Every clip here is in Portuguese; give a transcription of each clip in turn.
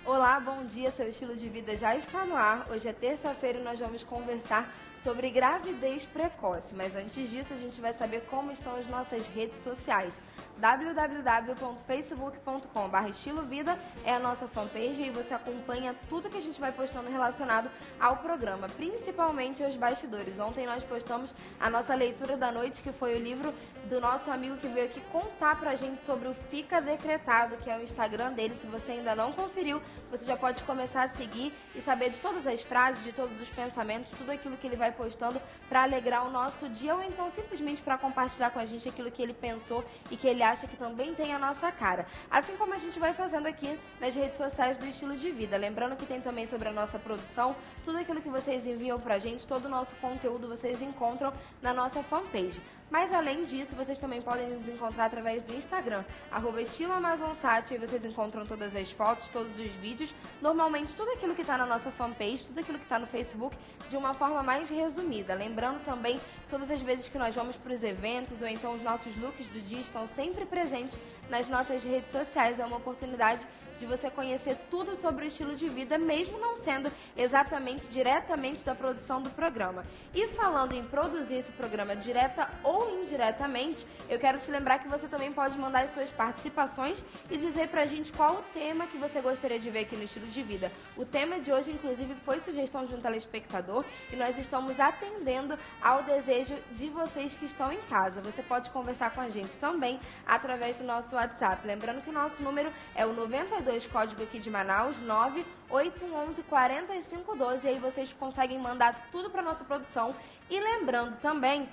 Olá, bom dia, seu estilo de vida já está no ar. Hoje é terça-feira e nós vamos conversar sobre gravidez precoce. Mas antes disso, a gente vai saber como estão as nossas redes sociais. www.facebook.com/estilovida é a nossa fanpage e você acompanha tudo que a gente vai postando relacionado ao programa, principalmente os bastidores. Ontem nós postamos a nossa leitura da noite, que foi o livro do nosso amigo que veio aqui contar pra gente sobre o Fica Decretado, que é o Instagram dele. Se você ainda não conferiu, você já pode começar a seguir e saber de todas as frases, de todos os pensamentos, tudo aquilo que ele vai postando para alegrar o nosso dia ou então simplesmente para compartilhar com a gente aquilo que ele pensou e que ele acha que também tem a nossa cara. Assim como a gente vai fazendo aqui nas redes sociais do Estilo de Vida. Lembrando que tem também sobre a nossa produção, tudo aquilo que vocês enviam pra gente, todo o nosso conteúdo vocês encontram na nossa fanpage. Mas além disso, vocês também podem nos encontrar através do Instagram, @estiloamazonsat, e vocês encontram todas as fotos, todos os vídeos, normalmente tudo aquilo que está na nossa fanpage, tudo aquilo que está no Facebook, de uma forma mais resumida. Lembrando também, todas as vezes que nós vamos para os eventos, ou então os nossos looks do dia estão sempre presentes nas nossas redes sociais. É uma oportunidade de você conhecer tudo sobre o estilo de vida, mesmo não sendo exatamente, diretamente da produção do programa. E falando em produzir esse programa direta ou indiretamente, eu quero te lembrar que você também pode mandar as suas participações e dizer pra gente qual o tema que você gostaria de ver aqui no Estilo de Vida. O tema de hoje, inclusive, foi sugestão de um telespectador e nós estamos atendendo ao desejo de vocês que estão em casa. Você pode conversar com a gente também através do nosso WhatsApp. Lembrando que o nosso número é o 92, código aqui de Manaus, 98111-4512. E aí vocês conseguem mandar tudo para nossa produção. E lembrando também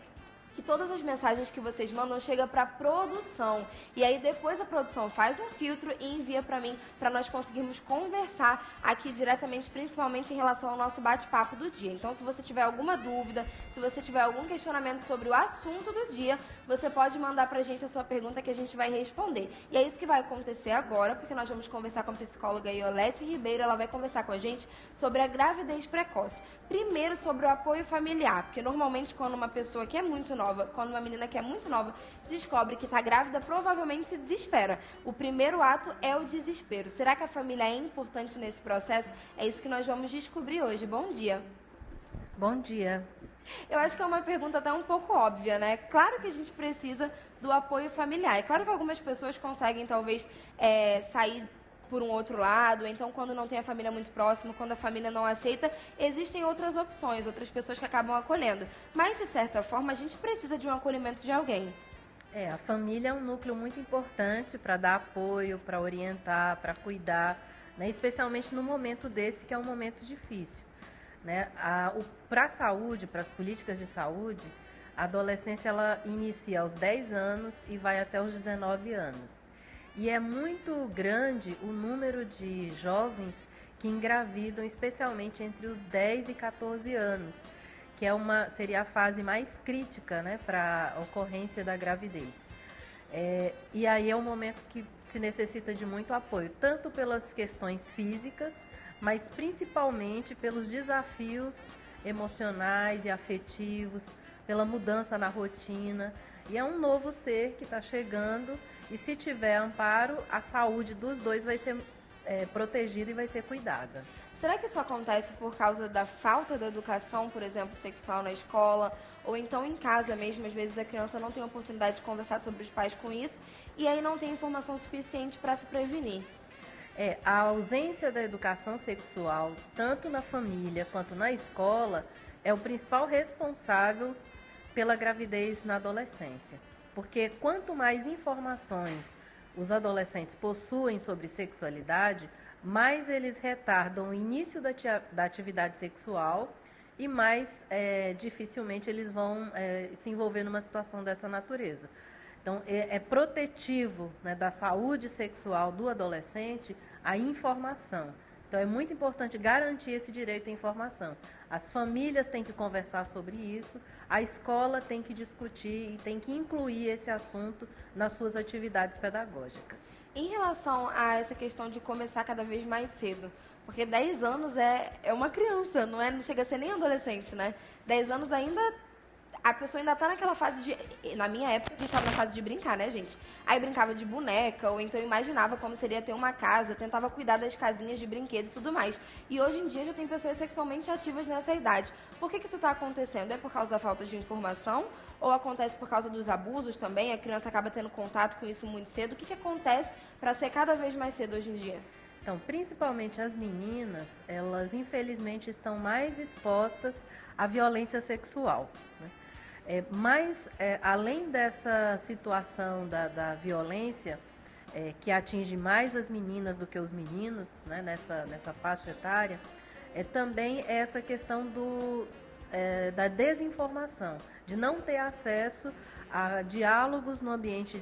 que todas as mensagens que vocês mandam chegam para produção. E aí depois a produção faz um filtro e envia para mim, para nós conseguirmos conversar aqui diretamente, principalmente em relação ao nosso bate-papo do dia. Então, se você tiver alguma dúvida, se você tiver algum questionamento sobre o assunto do dia, você pode mandar pra gente a sua pergunta que a gente vai responder. E é isso que vai acontecer agora, porque nós vamos conversar com a psicóloga Iolete Ribeiro. Ela vai conversar com a gente sobre a gravidez precoce. Primeiro, sobre o apoio familiar, porque normalmente quando uma pessoa que é muito nova, quando uma menina que é muito nova descobre que está grávida, provavelmente se desespera. O primeiro ato é o desespero. Será que a família é importante nesse processo? É isso que nós vamos descobrir hoje. Bom dia. Bom dia. Eu acho que é uma pergunta até um pouco óbvia, né? Claro que a gente precisa do apoio familiar. É claro que algumas pessoas conseguem, talvez, sair por um outro lado, então quando não tem a família muito próxima, quando a família não aceita, existem outras opções, outras pessoas que acabam acolhendo. Mas, de certa forma, a gente precisa de um acolhimento de alguém. A família é um núcleo muito importante para dar apoio, para orientar, para cuidar, né? Especialmente no momento desse, que é um momento difícil, né? Para a saúde, para as políticas de saúde, a adolescência ela inicia aos 10 anos e vai até os 19 anos. E é muito grande o número de jovens que engravidam, especialmente entre os 10 e 14 anos, que seria a fase mais crítica, né, para a ocorrência da gravidez. E aí é um momento que se necessita de muito apoio, tanto pelas questões físicas, mas principalmente pelos desafios emocionais e afetivos, pela mudança na rotina. E é um novo ser que está chegando e, se tiver amparo, a saúde dos dois vai ser protegida e vai ser cuidada. Será que isso acontece por causa da falta da educação, por exemplo, sexual na escola, ou então em casa mesmo? Às vezes a criança não tem oportunidade de conversar sobre os pais com isso e aí não tem informação suficiente para se prevenir. A ausência da educação sexual, tanto na família quanto na escola, é o principal responsável pela gravidez na adolescência. Porque quanto mais informações os adolescentes possuem sobre sexualidade, mais eles retardam o início da atividade sexual e mais dificilmente eles vão se envolver numa situação dessa natureza. Então, é protetivo, né, da saúde sexual do adolescente a informação. Então, é muito importante garantir esse direito à informação. As famílias têm que conversar sobre isso, a escola tem que discutir e tem que incluir esse assunto nas suas atividades pedagógicas. Em relação a essa questão de começar cada vez mais cedo, porque 10 anos é uma criança, não chega a ser nem adolescente, né? 10 anos ainda a pessoa ainda tá naquela fase de... Na minha época, a gente estava na fase de brincar, né, gente? Aí brincava de boneca, ou então imaginava como seria ter uma casa, tentava cuidar das casinhas de brinquedo e tudo mais. E hoje em dia já tem pessoas sexualmente ativas nessa idade. Por que isso está acontecendo? É por causa da falta de informação? Ou acontece por causa dos abusos também? A criança acaba tendo contato com isso muito cedo? O que acontece para ser cada vez mais cedo hoje em dia? Então, principalmente as meninas, elas infelizmente estão mais expostas à violência sexual, né? Mas, além dessa situação da violência, que atinge mais as meninas do que os meninos, né, nessa faixa etária, também essa questão da desinformação, de não ter acesso a diálogos no ambiente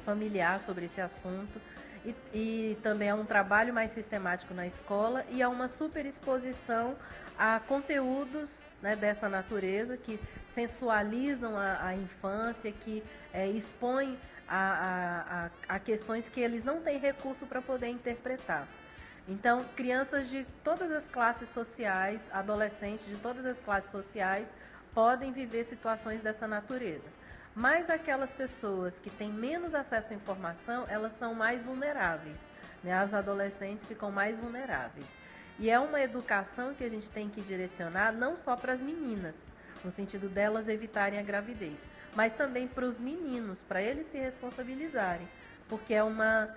familiar sobre esse assunto, e também a um trabalho mais sistemático na escola e a uma superexposição a conteúdos, né, dessa natureza que sensualizam a infância, que expõem a questões que eles não têm recurso para poder interpretar. Então, crianças de todas as classes sociais, adolescentes de todas as classes sociais, podem viver situações dessa natureza. Mas aquelas pessoas que têm menos acesso à informação, elas são mais vulneráveis, né? As adolescentes ficam mais vulneráveis. E é uma educação que a gente tem que direcionar não só para as meninas, no sentido delas evitarem a gravidez, mas também para os meninos, para eles se responsabilizarem, porque é uma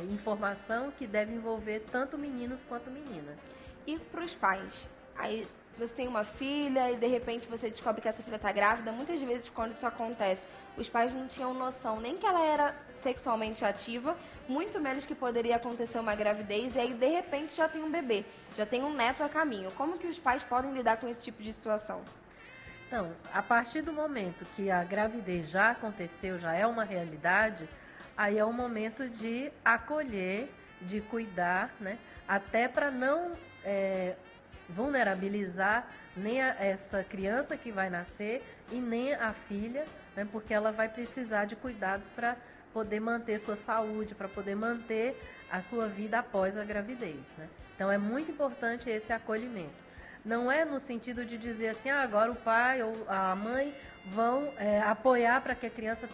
informação que deve envolver tanto meninos quanto meninas. E para os pais? Aí você tem uma filha e de repente você descobre que essa filha está grávida. Muitas vezes quando isso acontece, os pais não tinham noção nem que ela era sexualmente ativa, muito menos que poderia acontecer uma gravidez, e aí de repente já tem um bebê, já tem um neto a caminho. Como que os pais podem lidar com esse tipo de situação? Então, a partir do momento que a gravidez já aconteceu, já é uma realidade, aí é o momento de acolher, de cuidar, né? Até para não vulnerabilizar nem essa criança que vai nascer e nem a filha, né? Porque ela vai precisar de cuidados para poder manter sua saúde, para poder manter a sua vida após a gravidez, né? Então é muito importante esse acolhimento. Não é no sentido de dizer assim, agora o pai ou a mãe vão apoiar para que a criança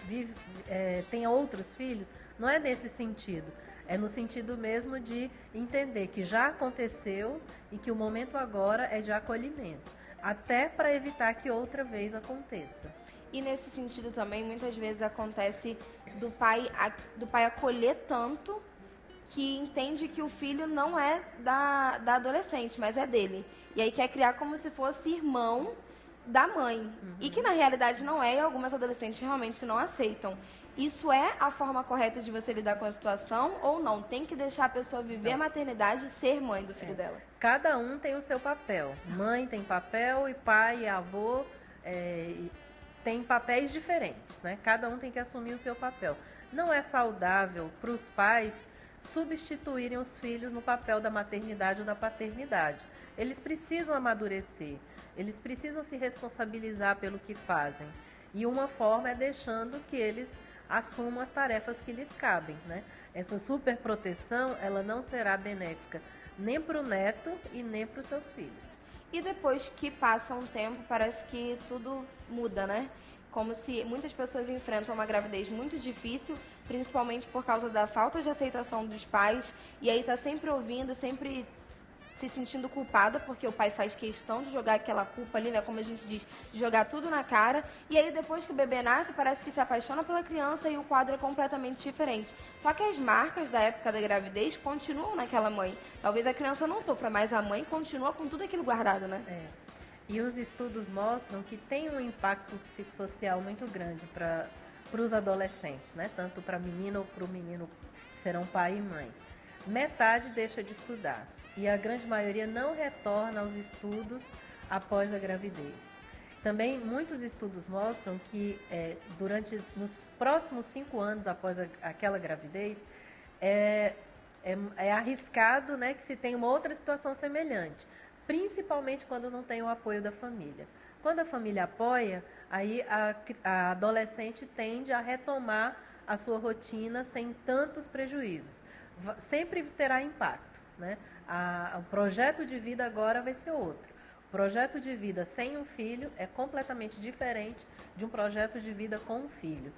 tenha outros filhos. Não é nesse sentido. É no sentido mesmo de entender que já aconteceu e que o momento agora é de acolhimento, até para evitar que outra vez aconteça. E nesse sentido também, muitas vezes acontece do pai acolher tanto que entende que o filho não é da adolescente, mas é dele. E aí quer criar como se fosse irmão da mãe. Uhum. E que na realidade não é, e algumas adolescentes realmente não aceitam. Isso é a forma correta de você lidar com a situação ou não? Tem que deixar a pessoa viver a maternidade e ser mãe do filho dela? Cada um tem o seu papel. Mãe tem papel e pai e avô tem papéis diferentes, né? Cada um tem que assumir o seu papel. Não é saudável para os pais substituírem os filhos no papel da maternidade ou da paternidade. Eles precisam amadurecer, eles precisam se responsabilizar pelo que fazem. E uma forma é deixando que eles assumam as tarefas que lhes cabem, né? Essa superproteção, ela não será benéfica nem para o neto e nem para os seus filhos. E depois que passa um tempo, parece que tudo muda, né? Como se muitas pessoas enfrentam uma gravidez muito difícil, principalmente por causa da falta de aceitação dos pais, e aí tá sempre ouvindo, sempre se sentindo culpada, porque o pai faz questão de jogar aquela culpa ali, né, como a gente diz, de jogar tudo na cara, e aí depois que o bebê nasce, parece que se apaixona pela criança e o quadro é completamente diferente. Só que as marcas da época da gravidez continuam naquela mãe. Talvez a criança não sofra, mas a mãe continua com tudo aquilo guardado, né? E os estudos mostram que tem um impacto psicossocial muito grande para os adolescentes, né? Tanto para a menina ou para o menino que serão pai e mãe. Metade deixa de estudar e a grande maioria não retorna aos estudos após a gravidez. Também muitos estudos mostram que nos próximos 5 anos após aquela gravidez é arriscado, né, que se tenha uma outra situação semelhante, principalmente quando não tem o apoio da família. Quando a família apoia, aí a adolescente tende a retomar a sua rotina sem tantos prejuízos. Sempre terá impacto, né? O projeto de vida agora vai ser outro. projeto de vida sem um filho é completamente diferente de um projeto de vida com um filho.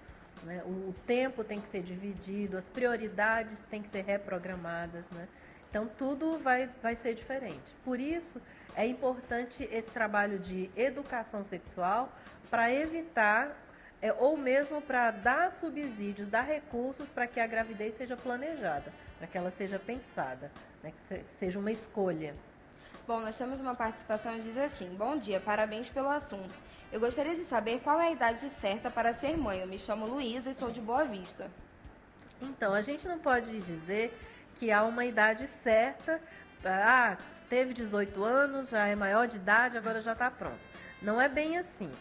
Né? O tempo tem que ser dividido, as prioridades têm que ser reprogramadas, né? Então, tudo vai ser diferente. Por isso, é importante esse trabalho de educação sexual para evitar, ou mesmo para dar subsídios, dar recursos para que a gravidez seja planejada, para que ela seja pensada, né? Que seja uma escolha. Bom, nós temos uma participação que diz assim: bom dia, parabéns pelo assunto. Eu gostaria de saber qual é a idade certa para ser mãe. Eu me chamo Luísa e sou de Boa Vista. Então, a gente não pode dizer que há uma idade certa. Teve 18 anos, já é maior de idade, agora já está pronto. Não é bem assim,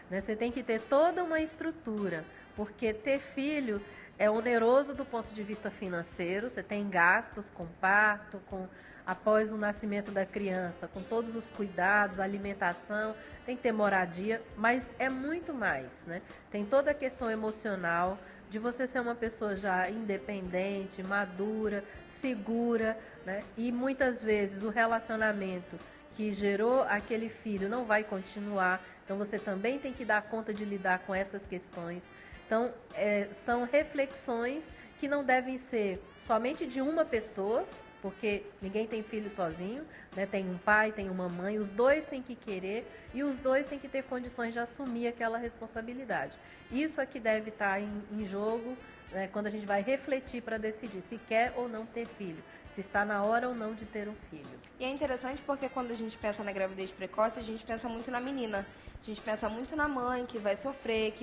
né? Você tem que ter toda uma estrutura, porque ter filho é oneroso do ponto de vista financeiro. Você tem gastos com parto, após o nascimento da criança, com todos os cuidados, alimentação, tem que ter moradia, mas é muito mais, né? Tem toda a questão emocional, de você ser uma pessoa já independente, madura, segura, né? E muitas vezes o relacionamento que gerou aquele filho não vai continuar, então você também tem que dar conta de lidar com essas questões. Então, são reflexões que não devem ser somente de uma pessoa, porque ninguém tem filho sozinho, né? Tem um pai, tem uma mãe, os dois têm que querer e os dois têm que ter condições de assumir aquela responsabilidade. Isso é que deve estar em jogo, né? Quando a gente vai refletir para decidir se quer ou não ter filho, se está na hora ou não de ter um filho. E é interessante porque quando a gente pensa na gravidez precoce, a gente pensa muito na menina. A gente pensa muito na mãe, que vai sofrer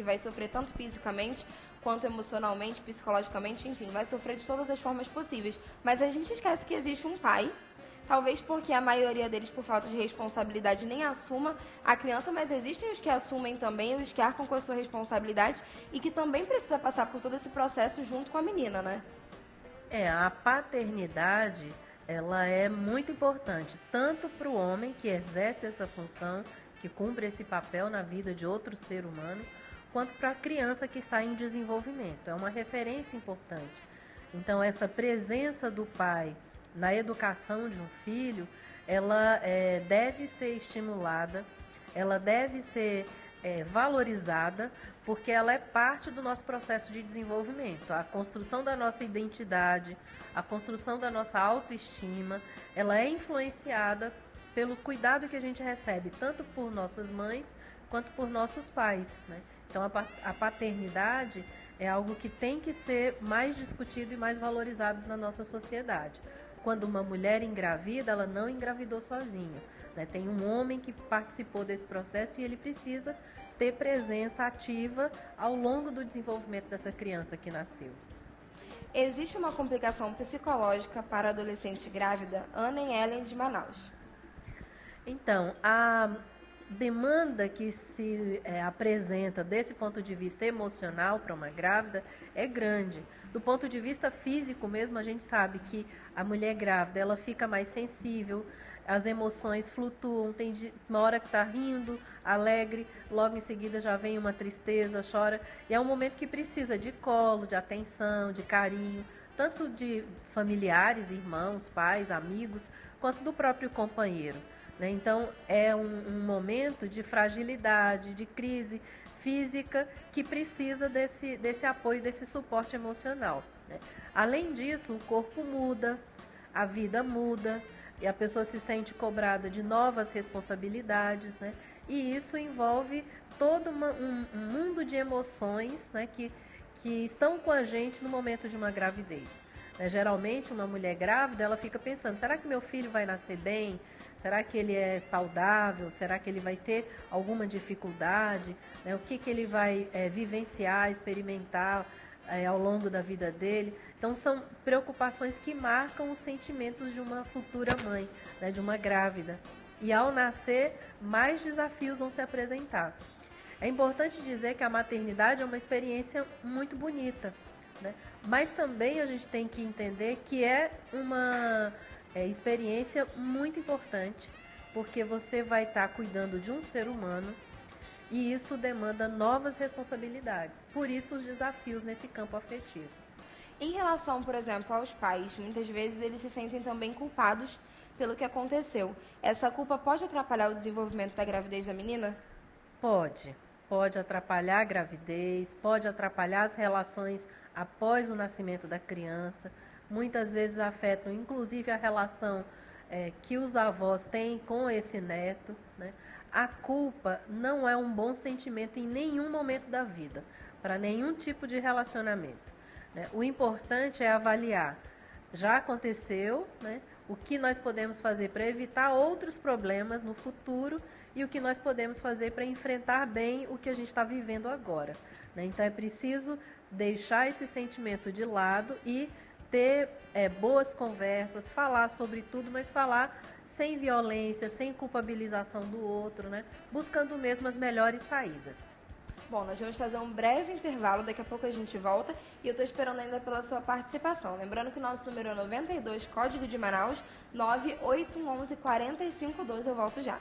tanto fisicamente quanto emocionalmente, psicologicamente, enfim, vai sofrer de todas as formas possíveis. Mas a gente esquece que existe um pai, talvez porque a maioria deles, por falta de responsabilidade, nem assuma a criança, mas existem os que assumem também, os que arcam com a sua responsabilidade e que também precisa passar por todo esse processo junto com a menina, né? A paternidade, ela é muito importante, tanto para o homem que exerce essa função, que cumpre esse papel na vida de outro ser humano, quanto para a criança que está em desenvolvimento. É uma referência importante. Então, essa presença do pai na educação de um filho, ela deve ser estimulada, ela deve ser valorizada, porque ela é parte do nosso processo de desenvolvimento. A construção da nossa identidade, a construção da nossa autoestima, ela é influenciada pelo cuidado que a gente recebe, tanto por nossas mães, quanto por nossos pais, né? Então, a paternidade é algo que tem que ser mais discutido e mais valorizado na nossa sociedade. Quando uma mulher engravida, ela não engravidou sozinha, né? Tem um homem que participou desse processo e ele precisa ter presença ativa ao longo do desenvolvimento dessa criança que nasceu. Existe uma complicação psicológica para a adolescente grávida? Ana e Ellen de Manaus. Então, a demanda que se apresenta desse ponto de vista emocional para uma grávida é grande. Do ponto de vista físico mesmo, a gente sabe que a mulher grávida ela fica mais sensível, as emoções flutuam, tem uma hora que está rindo, alegre, logo em seguida já vem uma tristeza, chora, e é um momento que precisa de colo, de atenção, de carinho, tanto de familiares, irmãos, pais, amigos, quanto do próprio companheiro. Então, é um momento de fragilidade, de crise física que precisa desse apoio, desse suporte emocional, né? Além disso, o corpo muda, a vida muda e a pessoa se sente cobrada de novas responsabilidades, né? E isso envolve todo um mundo de emoções, né, que estão com a gente no momento de uma gravidez. Geralmente, uma mulher grávida, ela fica pensando, será que meu filho vai nascer bem? Será que ele é saudável? Será que ele vai ter alguma dificuldade? Né? O que ele vai vivenciar, experimentar ao longo da vida dele? Então, são preocupações que marcam os sentimentos de uma futura mãe, né? De uma grávida. E ao nascer, mais desafios vão se apresentar. É importante dizer que a maternidade é uma experiência muito bonita, né? Mas também a gente tem que entender que é uma experiência muito importante, porque você vai estar cuidando de um ser humano e isso demanda novas responsabilidades. Por isso os desafios nesse campo afetivo. Em relação, por exemplo, aos pais, muitas vezes eles se sentem também culpados pelo que aconteceu. Essa culpa pode atrapalhar o desenvolvimento da gravidez da menina? Pode. Pode atrapalhar a gravidez, pode atrapalhar as relações após o nascimento da criança. Muitas vezes afetam, inclusive, a relação que os avós têm com esse neto, né? A culpa não é um bom sentimento em nenhum momento da vida, para nenhum tipo de relacionamento, né? O importante é avaliar. Já aconteceu, né? O que nós podemos fazer para evitar outros problemas no futuro e o que nós podemos fazer para enfrentar bem o que a gente está vivendo agora, né? Então é preciso deixar esse sentimento de lado e ter boas conversas, falar sobre tudo, mas falar sem violência, sem culpabilização do outro, né? Buscando mesmo as melhores saídas. Bom, nós vamos fazer um breve intervalo, daqui a pouco a gente volta e eu estou esperando ainda pela sua participação. Lembrando que o nosso número é 92, código de Manaus, 98111 4512, eu volto já.